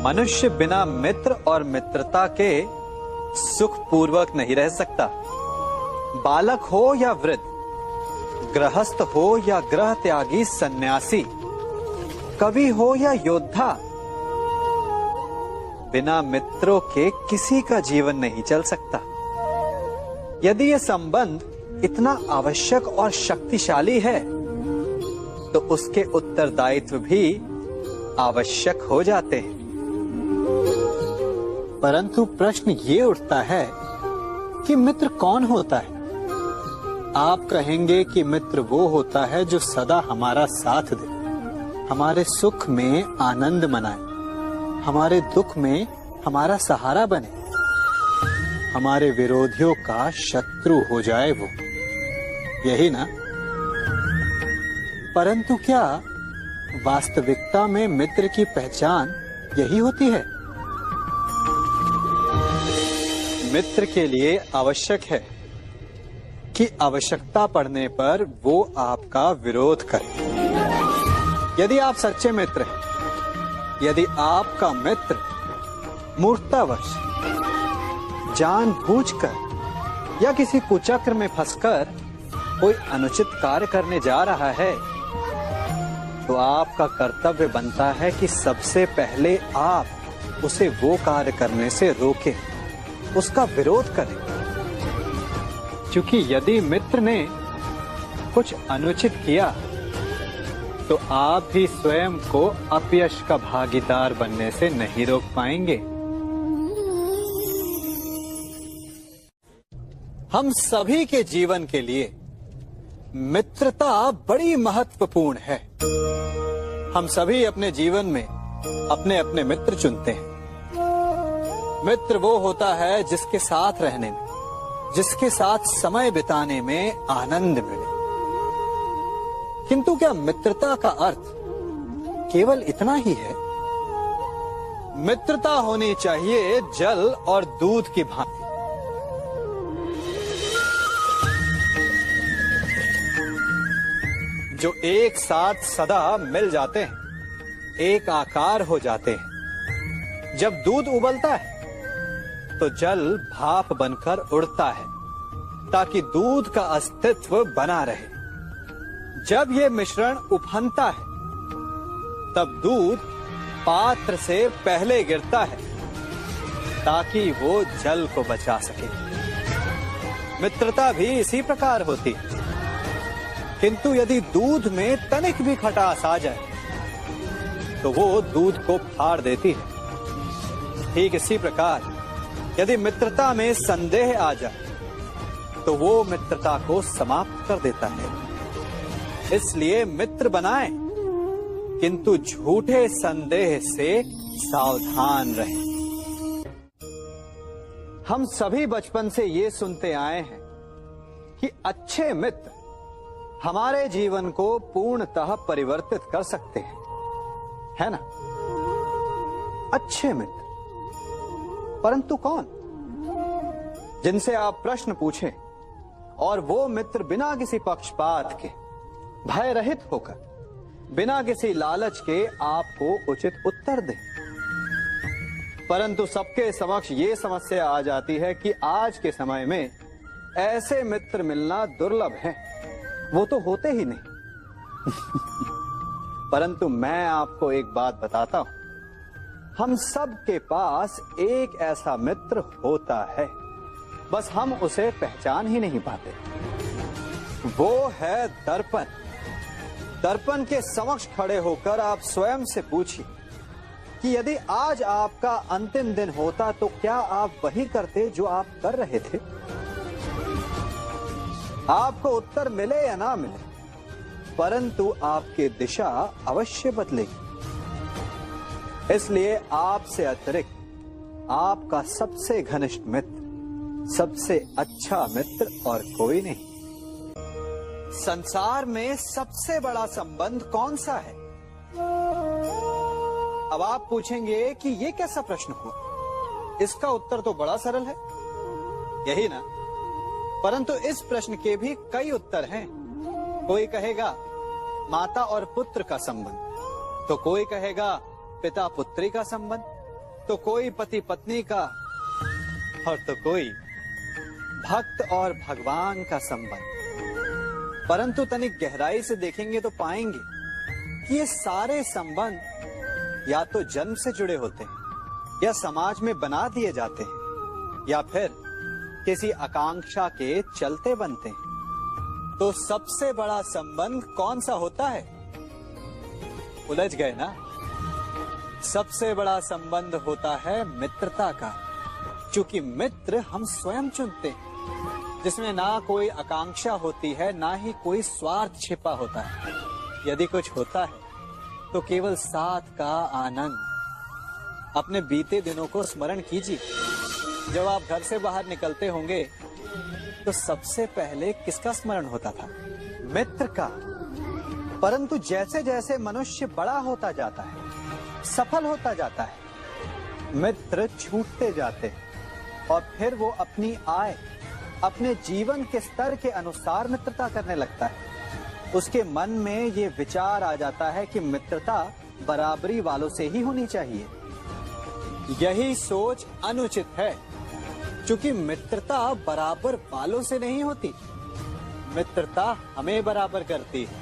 मनुष्य बिना मित्र और मित्रता के सुख पूर्वक नहीं रह सकता। बालक हो या वृद्ध, गृहस्थ हो या ग्रह त्यागी सन्यासी, कवि हो या योद्धा, बिना मित्रों के किसी का जीवन नहीं चल सकता। यदि यह संबंध इतना आवश्यक और शक्तिशाली है तो उसके उत्तरदायित्व भी आवश्यक हो जाते हैं। परंतु प्रश्न ये उठता है कि मित्र कौन होता है? आप कहेंगे कि मित्र वो होता है जो सदा हमारा साथ दे, हमारे सुख में आनंद मनाए, हमारे दुख में हमारा सहारा बने, हमारे विरोधियों का शत्रु हो जाए वो, यही ना? परंतु क्या वास्तविकता में मित्र की पहचान यही होती है? मित्र के लिए आवश्यक है कि आवश्यकता पड़ने पर वो आपका विरोध करे। यदि आप सच्चे मित्र हैं, यदि आपका मित्र मूर्खतावश, जानबूझकर या किसी कुचक्र में फंसकर कोई अनुचित कार्य करने जा रहा है, तो आपका कर्तव्य बनता है कि सबसे पहले आप उसे वो कार्य करने से रोकें, उसका विरोध करें। क्योंकि यदि मित्र ने कुछ अनुचित किया तो आप भी स्वयं को अपयश का भागीदार बनने से नहीं रोक पाएंगे। हम सभी के जीवन के लिए मित्रता बड़ी महत्वपूर्ण है। हम सभी अपने जीवन में अपने अपने मित्र चुनते हैं। मित्र वो होता है जिसके साथ रहने में, जिसके साथ समय बिताने में आनंद मिले। किंतु क्या मित्रता का अर्थ केवल इतना ही है? मित्रता होनी चाहिए जल और दूध की भांति। जो एक साथ सदा मिल जाते हैं, एक आकार हो जाते हैं। जब दूध उबलता है तो जल भाप बनकर उड़ता है ताकि दूध का अस्तित्व बना रहे। जब यह मिश्रण उफनता है तब दूध पात्र से पहले गिरता है ताकि वो जल को बचा सके। मित्रता भी इसी प्रकार होती है। किंतु यदि दूध में तनिक भी खटास आ जाए तो वो दूध को फाड़ देती है। ठीक इसी प्रकार यदि मित्रता में संदेह आ जाए तो वो मित्रता को समाप्त कर देता है। इसलिए मित्र बनाएं, किंतु झूठे संदेह से सावधान रहें। हम सभी बचपन से ये सुनते आए हैं कि अच्छे मित्र हमारे जीवन को पूर्णतः परिवर्तित कर सकते हैं, है ना? अच्छे मित्र, परंतु कौन? जिनसे आप प्रश्न पूछें और वो मित्र बिना किसी पक्षपात के, भय रहित होकर, बिना किसी लालच के आपको उचित उत्तर दें। परंतु सबके समक्ष ये समस्या आ जाती है कि आज के समय में ऐसे मित्र मिलना दुर्लभ है, वो तो होते ही नहीं। परंतु मैं आपको एक बात बताता हूं, हम सब के पास एक ऐसा मित्र होता है, बस हम उसे पहचान ही नहीं पाते। वो है दर्पण। दर्पण के समक्ष खड़े होकर आप स्वयं से पूछिए कि यदि आज आपका अंतिम दिन होता तो क्या आप वही करते जो आप कर रहे थे? आपको उत्तर मिले या ना मिले, परंतु आपकी दिशा अवश्य बदलेगी। इसलिए आपसे अतिरिक्त आपका सबसे घनिष्ठ मित्र, सबसे अच्छा मित्र और कोई नहीं। संसार में सबसे बड़ा संबंध कौन सा है? अब आप पूछेंगे कि यह कैसा प्रश्न हुआ? इसका उत्तर तो बड़ा सरल है, यही ना? परंतु इस प्रश्न के भी कई उत्तर हैं। कोई कहेगा माता और पुत्र का संबंध, तो कोई कहेगा पिता पुत्री का संबंध, तो कोई पति पत्नी का, और तो कोई भक्त और भगवान का संबंध। परंतु तनिक गहराई से देखेंगे तो पाएंगे कि ये सारे संबंध या तो जन्म से जुड़े होते हैं, या समाज में बना दिए जाते हैं, या फिर किसी आकांक्षा के चलते बनते हैं। तो सबसे बड़ा संबंध कौन सा होता है? उलझ गए ना? सबसे बड़ा संबंध होता है मित्रता का, क्योंकि मित्र हम स्वयं चुनते हैं, जिसमें ना कोई आकांक्षा होती है, ना ही कोई स्वार्थ छिपा होता है। यदि कुछ होता है तो केवल साथ का आनंद। अपने बीते दिनों को स्मरण कीजिए। जब आप घर से बाहर निकलते होंगे तो सबसे पहले किसका स्मरण होता था? मित्र का। परंतु जैसे जैसे मनुष्य बड़ा होता जाता है, सफल होता जाता है, मित्र छूटते जाते हैं और फिर वो अपनी आय, अपने जीवन के स्तर के अनुसार मित्रता करने लगता है। उसके मन में ये विचार आ जाता है कि मित्रता बराबरी वालों से ही होनी चाहिए। यही सोच अनुचित है, क्योंकि मित्रता बराबर वालों से नहीं होती, मित्रता हमें बराबर करती है।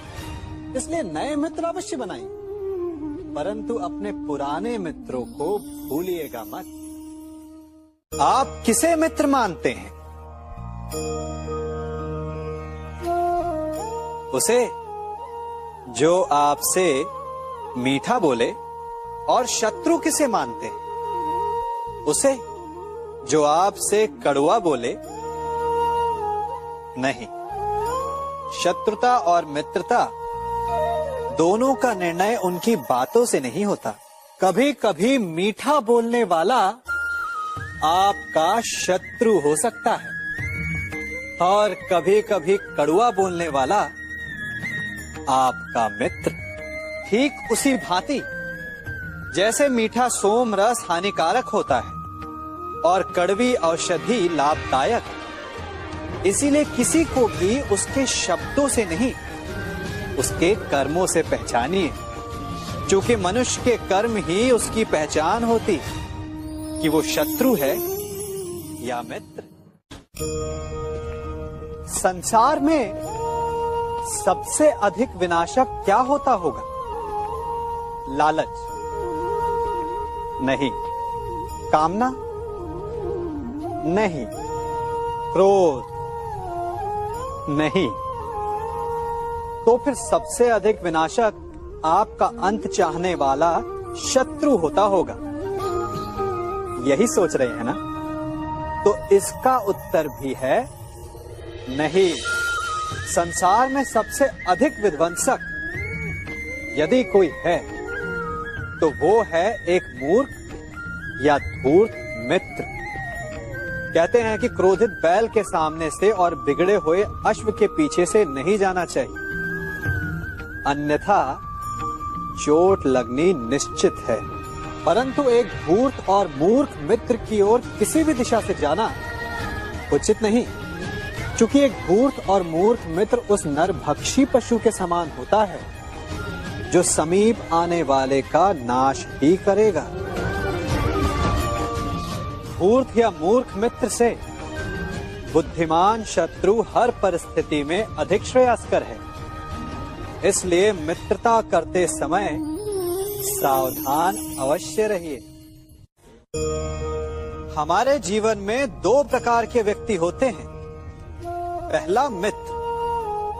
इसलिए नए मित्र अवश्य बनाइए, परंतु अपने पुराने मित्रों को भूलिएगा मत। आप किसे मित्र मानते हैं? उसे जो आपसे मीठा बोले। और शत्रु किसे मानते हैं? उसे जो आपसे कड़वा बोले। नहीं, शत्रुता और मित्रता दोनों का निर्णय उनकी बातों से नहीं होता। कभी कभी मीठा बोलने वाला आपका शत्रु हो सकता है, और कभी कभी कड़वा बोलने वाला आपका मित्र। ठीक उसी भांति जैसे मीठा सोम रस हानिकारक होता है और कड़वी औषधि लाभदायक, इसीलिए किसी को भी उसके शब्दों से नहीं, उसके कर्मों से पहचानिए, क्योंकि मनुष्य के कर्म ही उसकी पहचान होती कि वो शत्रु है या मित्र। संसार में सबसे अधिक विनाशक क्या होता होगा? लालच? नहीं। कामना? नहीं। क्रोध? नहीं। तो फिर सबसे अधिक विनाशक आपका अंत चाहने वाला शत्रु होता होगा। यही सोच रहे हैं ना? तो इसका उत्तर भी है नहीं। संसार में सबसे अधिक विध्वंसक यदि कोई है तो वो है एक मूर्ख या धूर्त मित्र। कहते हैं कि क्रोधित बैल के सामने से और बिगड़े हुए अश्व के पीछे से नहीं जाना चाहिए, अन्यथा चोट लगनी निश्चित है। परंतु एक धूर्त और मूर्ख मित्र की ओर किसी भी दिशा से जाना उचित नहीं, क्योंकि एक धूर्त और मूर्ख मित्र उस नरभक्षी पशु के समान होता है जो समीप आने वाले का नाश ही करेगा। धूर्त या मूर्ख मित्र से बुद्धिमान शत्रु हर परिस्थिति में अधिक श्रेयस्कर है। इसलिए मित्रता करते समय सावधान अवश्य रहिए। हमारे जीवन में दो प्रकार के व्यक्ति होते हैं, पहला मित्र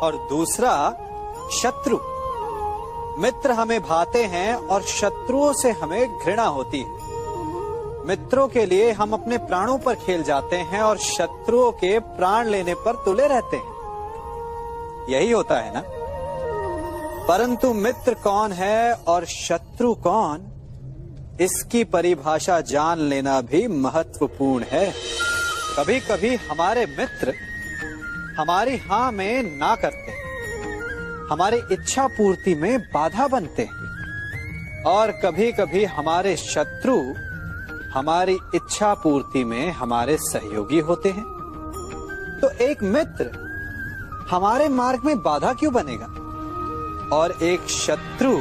और दूसरा शत्रु। मित्र हमें भाते हैं और शत्रुओं से हमें घृणा होती है। मित्रों के लिए हम अपने प्राणों पर खेल जाते हैं और शत्रुओं के प्राण लेने पर तुले रहते हैं। यही होता है ना? परंतु मित्र कौन है और शत्रु कौन, इसकी परिभाषा जान लेना भी महत्वपूर्ण है। कभी कभी हमारे मित्र हमारी हां में ना करते, हमारी इच्छा पूर्ति में बाधा बनते, और कभी कभी हमारे शत्रु हमारी इच्छा पूर्ति में हमारे सहयोगी होते हैं। तो एक मित्र हमारे मार्ग में बाधा क्यों बनेगा और एक शत्रु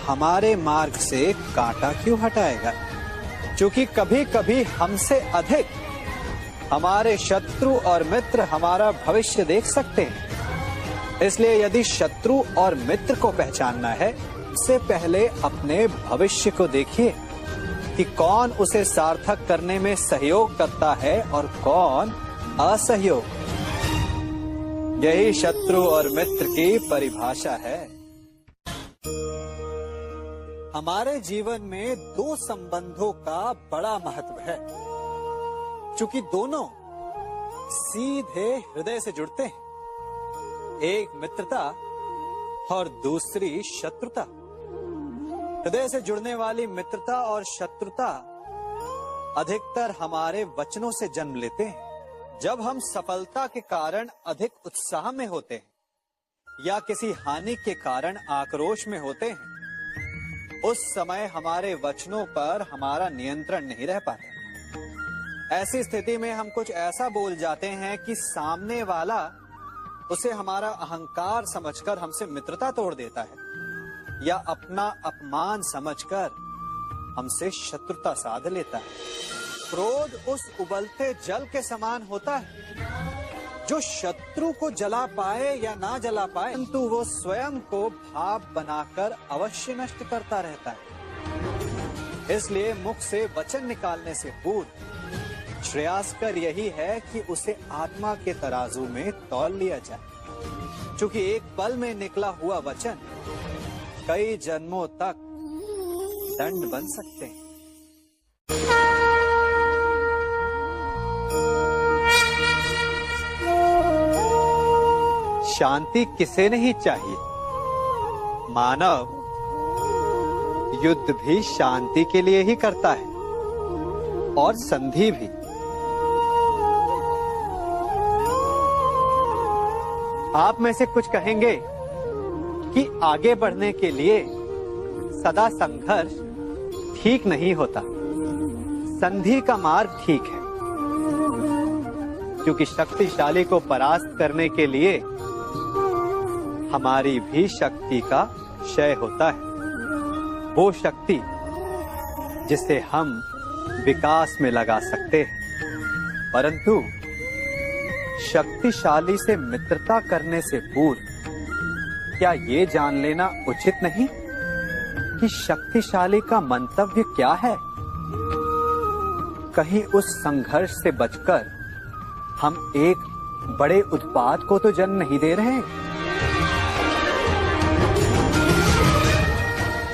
हमारे मार्ग से कांटा क्यों हटाएगा? क्योंकि कभी कभी हमसे अधिक हमारे शत्रु और मित्र हमारा भविष्य देख सकते हैं। इसलिए यदि शत्रु और मित्र को पहचानना है, उससे पहले अपने भविष्य को देखिए कि कौन उसे सार्थक करने में सहयोग करता है और कौन असहयोग। यही शत्रु और मित्र की परिभाषा है। हमारे जीवन में दो संबंधों का बड़ा महत्व है, क्योंकि दोनों सीधे हृदय से जुड़ते हैं। एक मित्रता और दूसरी शत्रुता। हृदय से जुड़ने वाली मित्रता और शत्रुता अधिकतर हमारे वचनों से जन्म लेते हैं। जब हम सफलता के कारण अधिक उत्साह में होते हैं या किसी हानि के कारण आक्रोश में होते हैं, उस समय हमारे वचनों पर हमारा नियंत्रण नहीं रह पाता। ऐसी स्थिति में हम कुछ ऐसा बोल जाते हैं कि सामने वाला उसे हमारा अहंकार समझकर हमसे मित्रता तोड़ देता है या अपना अपमान समझकर हमसे शत्रुता साध लेता है। क्रोध उस उबलते जल के समान होता है जो शत्रु को जला पाए या ना जला पाए, किंतु वो स्वयं को भाप बनाकर अवश्य नष्ट करता रहता है। इसलिए मुख से वचन निकालने से पूर्व श्रेयस्कर यही है कि उसे आत्मा के तराजू में तौल लिया जाए, क्योंकि एक पल में निकला हुआ वचन कई जन्मों तक दंड बन सकते हैं। शांति किसे नहीं चाहिए? मानव युद्ध भी शांति के लिए ही करता है और संधि भी। आप में से कुछ कहेंगे कि आगे बढ़ने के लिए सदा संघर्ष ठीक नहीं होता, संधि का मार्ग ठीक है, क्योंकि शक्तिशाली को परास्त करने के लिए हमारी भी शक्ति का क्षय होता है। वो शक्ति जिसे हम विकास में लगा सकते हैं। परंतु शक्तिशाली से मित्रता करने से पूर्व क्या ये जान लेना उचित नहीं कि शक्तिशाली का मंतव्य क्या है? कहीं उस संघर्ष से बचकर हम एक बड़े उत्पात को तो जन्म नहीं दे रहे?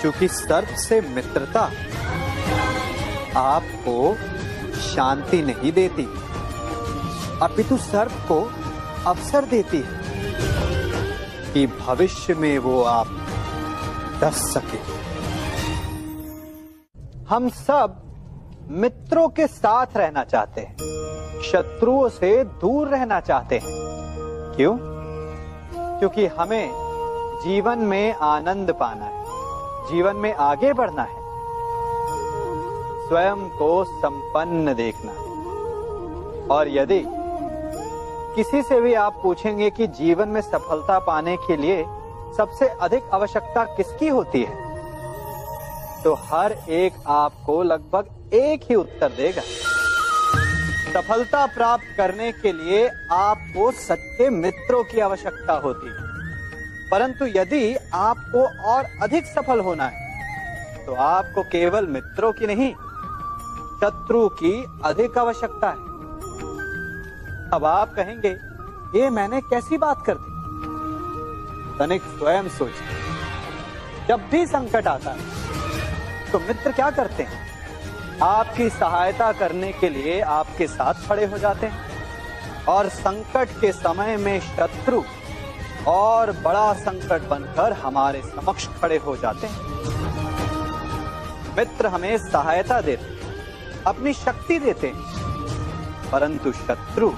क्योंकि सर्प से मित्रता आपको शांति नहीं देती, अपितु सर्प को अवसर देती है कि भविष्य में वो आप डस सके। हम सब मित्रों के साथ रहना चाहते हैं, शत्रुओं से दूर रहना चाहते हैं। क्यों? क्योंकि हमें जीवन में आनंद पाना है, जीवन में आगे बढ़ना है, स्वयं को संपन्न देखना है। और यदि किसी से भी आप पूछेंगे कि जीवन में सफलता पाने के लिए सबसे अधिक आवश्यकता किसकी होती है, तो हर एक आपको लगभग एक ही उत्तर देगा। सफलता प्राप्त करने के लिए आपको सच्चे मित्रों की आवश्यकता होती है। परंतु यदि आपको और अधिक सफल होना है तो आपको केवल मित्रों की नहीं, शत्रु की अधिक आवश्यकता है। अब आप कहेंगे, ये मैंने कैसी बात कर दी? तनिक स्वयं सोचिए। जब भी संकट आता है तो मित्र क्या करते हैं? आपकी सहायता करने के लिए आपके साथ खड़े हो जाते हैं, और संकट के समय में शत्रु और बड़ा संकट बनकर हमारे समक्ष खड़े हो जाते हैं। मित्र हमें सहायता देते, अपनी शक्ति देते हैं, परंतु शत्रु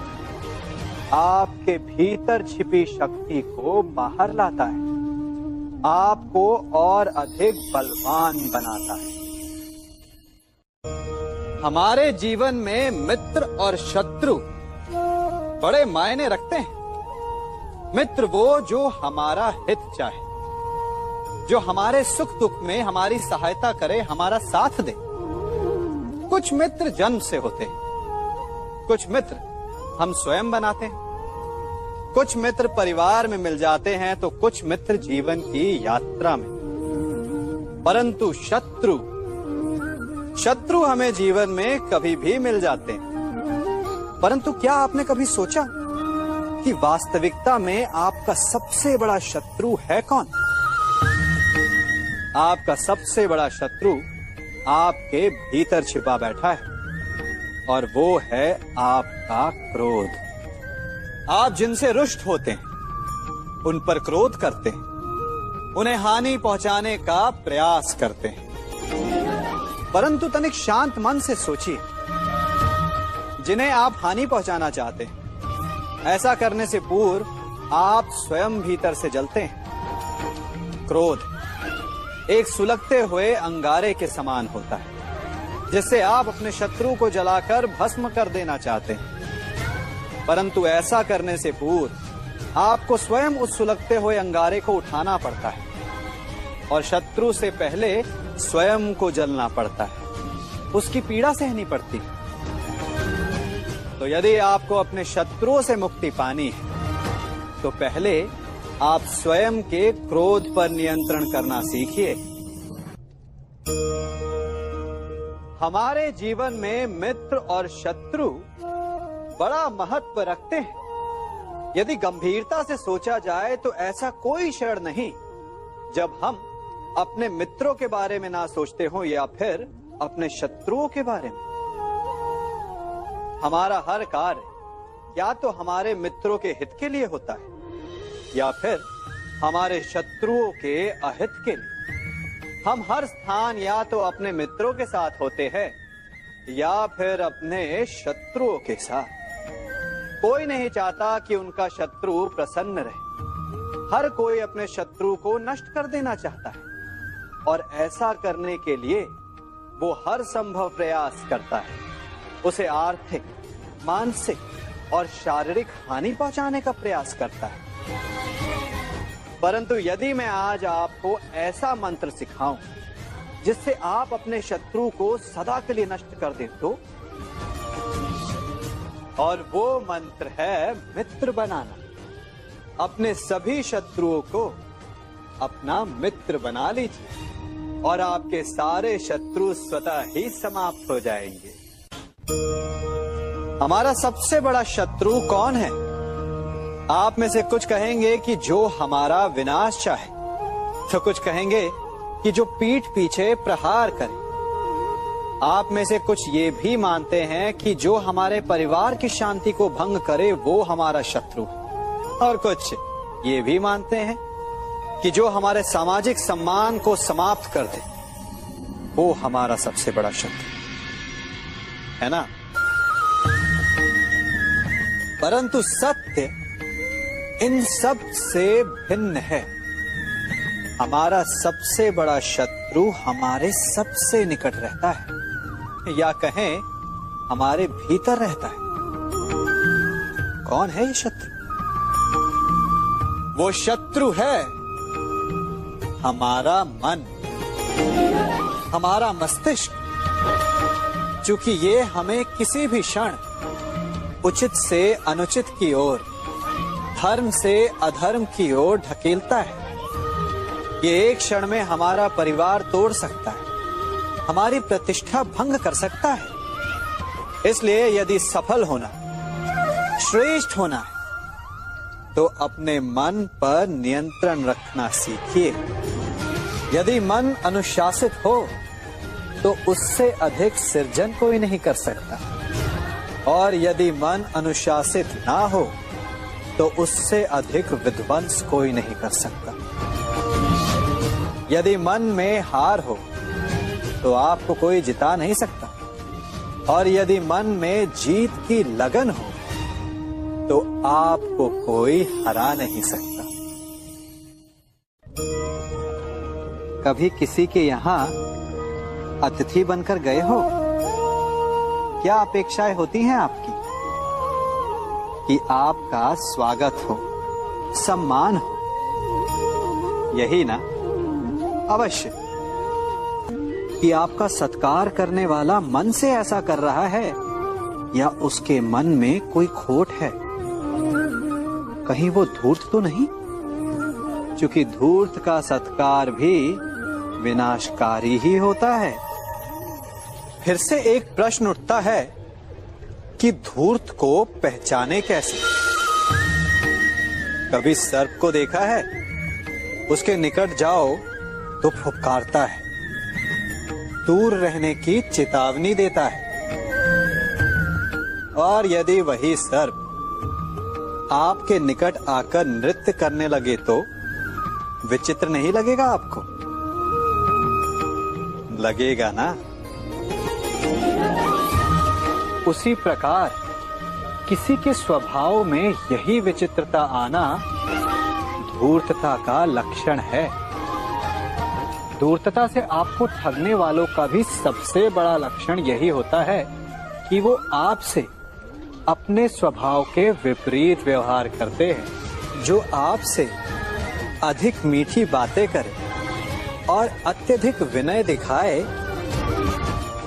आपके भीतर छिपी शक्ति को बाहर लाता है, आपको और अधिक बलवान बनाता है। हमारे जीवन में मित्र और शत्रु बड़े मायने रखते हैं। मित्र वो जो हमारा हित चाहे, जो हमारे सुख दुख में हमारी सहायता करे, हमारा साथ दे। कुछ मित्र जन्म से होते हैं, कुछ मित्र हम स्वयं बनाते हैं, कुछ मित्र परिवार में मिल जाते हैं, तो कुछ मित्र जीवन की यात्रा में। परंतु शत्रु हमें जीवन में कभी भी मिल जाते हैं। परंतु क्या आपने कभी सोचा कि वास्तविकता में आपका सबसे बड़ा शत्रु है कौन? आपका सबसे बड़ा शत्रु आपके भीतर छिपा बैठा है, और वो है आपका क्रोध। आप जिनसे रुष्ट होते हैं, उन पर क्रोध करते हैं, उन्हें हानि पहुंचाने का प्रयास करते हैं। परंतु तनिक शांत मन से सोचिए, जिन्हें आप हानि पहुंचाना चाहते हैं, ऐसा करने से पूर्व आप स्वयं भीतर से जलते हैं। क्रोध एक सुलगते हुए अंगारे के समान होता है, जिससे आप अपने शत्रु को जलाकर भस्म कर देना चाहते हैं। परंतु ऐसा करने से पूर्व आपको स्वयं उस सुलगते हुए अंगारे को उठाना पड़ता है, और शत्रु से पहले स्वयं को जलना पड़ता है, उसकी पीड़ा सहनी पड़ती है। तो यदि आपको अपने शत्रुओं से मुक्ति पानी है, तो पहले आप स्वयं के क्रोध पर नियंत्रण करना सीखिए। हमारे जीवन में मित्र और शत्रु बड़ा महत्व रखते हैं। यदि गंभीरता से सोचा जाए तो ऐसा कोई क्षण नहीं जब हम अपने मित्रों के बारे में ना सोचते हो, या फिर अपने शत्रुओं के बारे में। हमारा हर कार्य या तो हमारे मित्रों के हित के लिए होता है, या फिर हमारे शत्रुओं के अहित के लिए। हम हर स्थान या तो अपने मित्रों के साथ होते हैं, या फिर अपने शत्रुओं के साथ। कोई नहीं चाहता कि उनका शत्रु प्रसन्न रहे। हर कोई अपने शत्रु को नष्ट कर देना चाहता है, और ऐसा करने के लिए वो हर संभव प्रयास करता है। उसे आर्थिक, मानसिक और शारीरिक हानि पहुंचाने का प्रयास करता है। परंतु यदि मैं आज आपको ऐसा मंत्र सिखाऊं जिससे आप अपने शत्रु को सदा के लिए नष्ट कर दें, तो और वो मंत्र है मित्र बनाना। अपने सभी शत्रुओं को अपना मित्र बना लीजिए, और आपके सारे शत्रु स्वतः ही समाप्त हो जाएंगे। हमारा सबसे बड़ा शत्रु कौन है? आप में से कुछ कहेंगे कि जो हमारा विनाश चाहे, तो कुछ कहेंगे कि जो पीठ पीछे प्रहार करे। आप में से कुछ ये भी मानते हैं कि जो हमारे परिवार की शांति को भंग करे वो हमारा शत्रु है, और कुछ ये भी मानते हैं कि जो हमारे सामाजिक सम्मान को समाप्त कर दे वो हमारा सबसे बड़ा शत्रु है ना। परंतु सत्य इन सब से भिन्न है। हमारा सबसे बड़ा शत्रु हमारे सबसे निकट रहता है, या कहें हमारे भीतर रहता है। कौन है ये शत्रु? वो शत्रु है हमारा मन, हमारा मस्तिष्क। चूंकि ये हमें किसी भी क्षण उचित से अनुचित की ओर, धर्म से अधर्म की ओर ढकेलता है। ये एक क्षण में हमारा परिवार तोड़ सकता है, हमारी प्रतिष्ठा भंग कर सकता है। इसलिए यदि सफल होना, श्रेष्ठ होना है, तो अपने मन पर नियंत्रण रखना सीखिए। यदि मन अनुशासित हो तो उससे अधिक सृजन कोई नहीं कर सकता, और यदि मन अनुशासित ना हो तो उससे अधिक विध्वंस कोई नहीं कर सकता। यदि मन में हार हो तो आपको कोई जिता नहीं सकता, और यदि मन में जीत की लगन हो तो आपको कोई हरा नहीं सकता। कभी किसी के यहाँ अतिथि बनकर गए हो? क्या अपेक्षाएं होती हैं आपकी? कि आपका स्वागत हो, सम्मान हो, यही ना? अवश्य कि आपका सत्कार करने वाला मन से ऐसा कर रहा है या उसके मन में कोई खोट है। कहीं वो धूर्त तो नहीं, क्योंकि धूर्त का सत्कार भी विनाशकारी ही होता है। फिर से एक प्रश्न उठता है कि धूर्त को पहचाने कैसे? कभी सर्प को देखा है? उसके निकट जाओ तो फुफकारता है, दूर रहने की चेतावनी देता है। और यदि वही सर्प आपके निकट आकर नृत्य करने लगे तो विचित्र नहीं लगेगा आपको? लगेगा ना? उसी प्रकार किसी के स्वभाव में यही विचित्रता आना धूर्तता का लक्षण है। धूर्तता से आपको ठगने वालों का भी सबसे बड़ा लक्षण यही होता है कि वो आपसे अपने स्वभाव के विपरीत व्यवहार करते हैं। जो आपसे अधिक मीठी बातें करे और अत्यधिक विनय दिखाए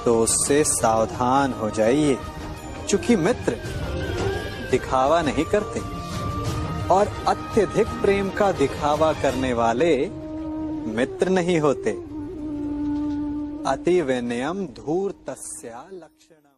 तो उससे सावधान हो जाइए, क्योंकि मित्र दिखावा नहीं करते और अत्यधिक प्रेम का दिखावा करने वाले मित्र नहीं होते। अति विनयम धूर्तस्य लक्षणम्।